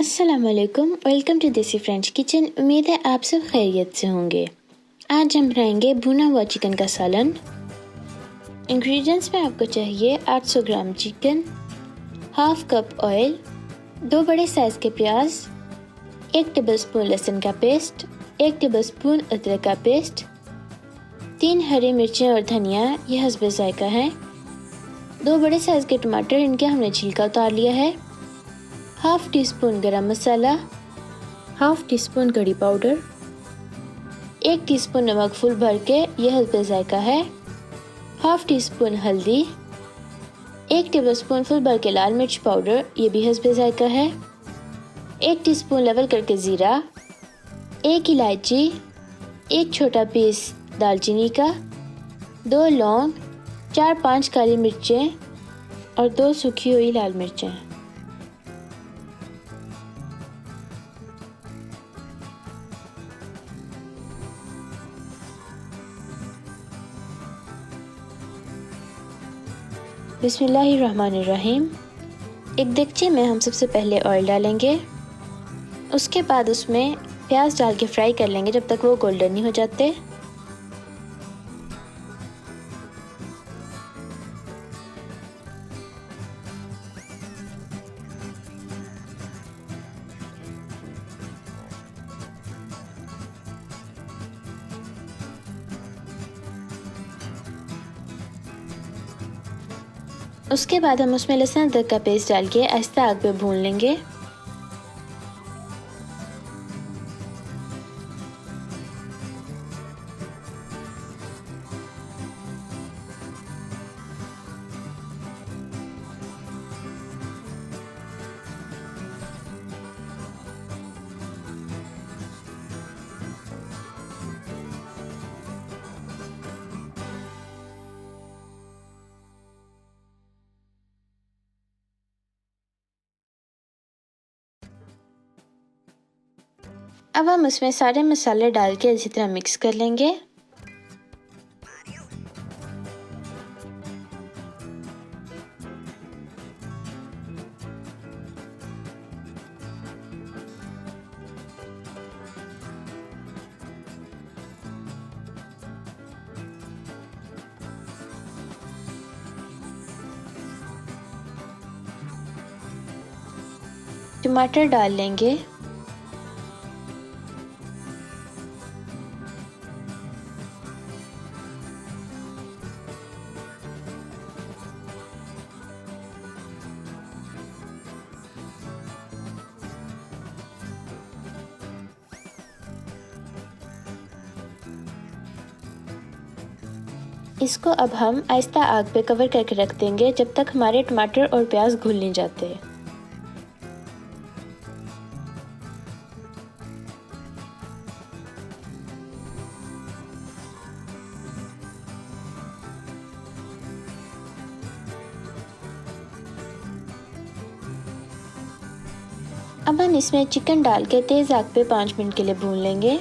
अस्सलाम वालेकुम, welcome to देसी फ्रेंच किचन। उम्मीद है आप सब खैरियत से होंगे। आज हम बनाएंगे भुना हुआ चिकन का सालन। इंग्रेडिएंट्स में आपको चाहिए 800 gram chicken, half cup oil, 2 बड़े साइज के प्याज, 1 टेबलस्पून लहसुन का पेस्ट, 1 टेबलस्पून अदरक का पेस्ट, 3 हरी मिर्चें और धनिया, ये हस्बे जायका है, 2 बड़े साइज के टमाटर, इनके हमने छिलका उतार लिया है, हाफ टी स्पून गरम मसाला, हाफ टी स्पून कड़ी पाउडर, 1 टीस्पून नमक फुल भर के, यह हस्बे जायका है, हाफ टी स्पून हल्दी, 1 टेबलस्पून फुल भर के लाल मिर्च पाउडर, ये भी हस्बे जायका है, 1 टीस्पून लेवल करके ज़ीरा, 1 इलायची, 1 छोटा पीस दालचीनी का, 2 लौंग, 4-5 काली मिर्चें और 2 सूखी हुई लाल मिर्चें। बिस्मिल्लाहिर्रहमानिर्रहीम। एक देगचे में हम सबसे पहले ऑयल डालेंगे, उसके बाद उसमें प्याज डाल के फ्राई कर लेंगे जब तक वो गोल्डन नहीं हो जाते। उसके बाद हम उसमें लहसुन अदरक का पेस्ट डाल के आहिस्ता आग पे भून लेंगे। अब हम उसमें सारे मसाले डाल के अच्छी तरह मिक्स कर लेंगे। टमाटर डाल लेंगे। इसको अब हम आहिस्ता आग पे कवर करके रख देंगे जब तक हमारे टमाटर और प्याज घुल नहीं जाते। अब हम इसमें चिकन डाल के तेज़ आग पे 5 मिनट के लिए भून लेंगे।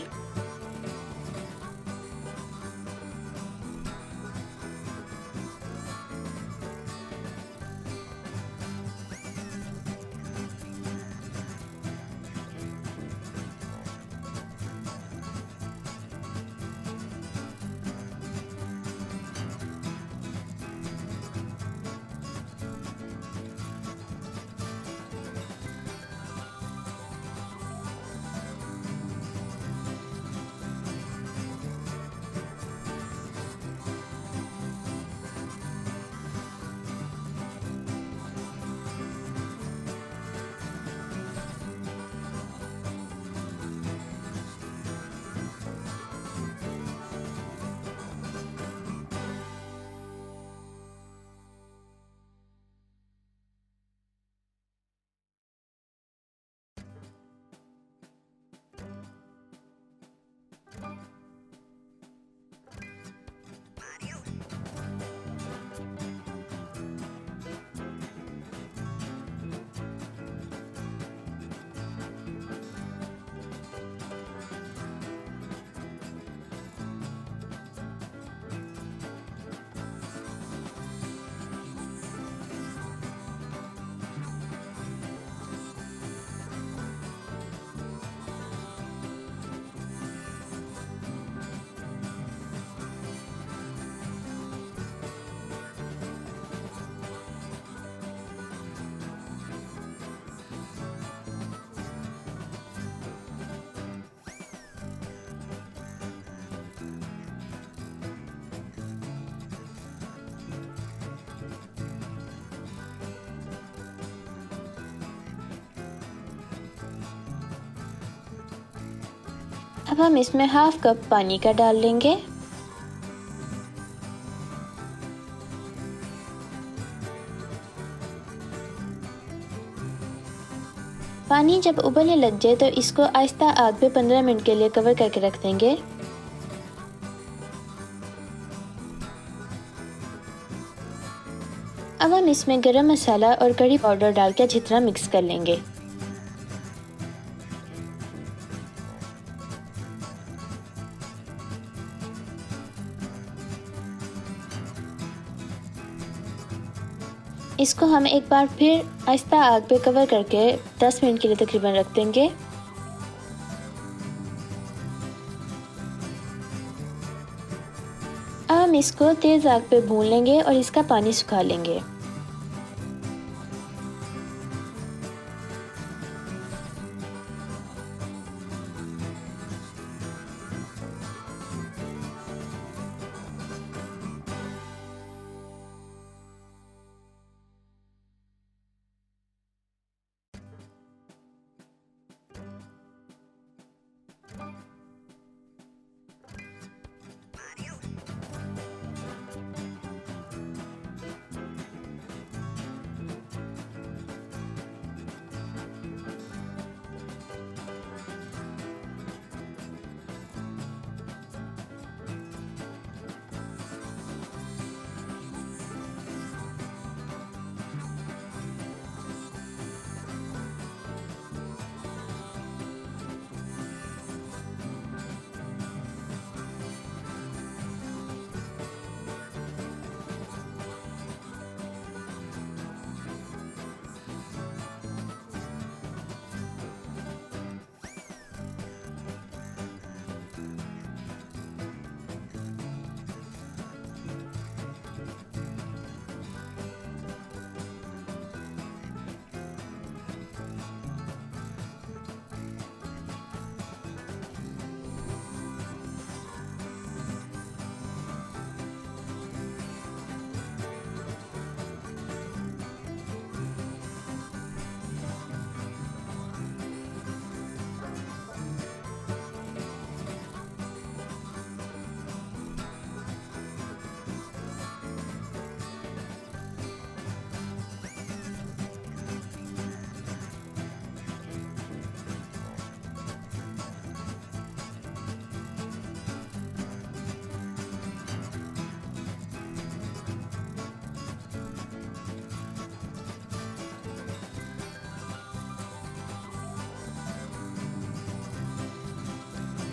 अब हम इसमें हाफ कप पानी का डाल लेंगे। पानी जब उबलने लग जाए तो इसको आहिस्ता आग पे 15 मिनट के लिए कवर करके रख देंगे। अब हम इसमें गरम मसाला और करी पाउडर डाल के अच्छी तरह मिक्स कर लेंगे। इसको हम एक बार फिर आहिस्ता आग पे कवर करके 10 मिनट के लिए तकरीबन रख देंगे। अब हम इसको तेज आग पे भून लेंगे और इसका पानी सुखा लेंगे।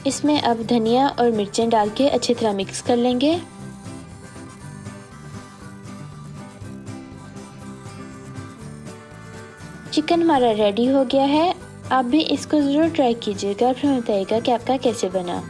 इसमें अब धनिया और मिर्चें डाल के अच्छी तरह मिक्स कर लेंगे। चिकन हमारा रेडी हो गया है। आप भी इसको ज़रूर ट्राई कीजिएगा, फिर बताइएगा कि आपका कैसे बना।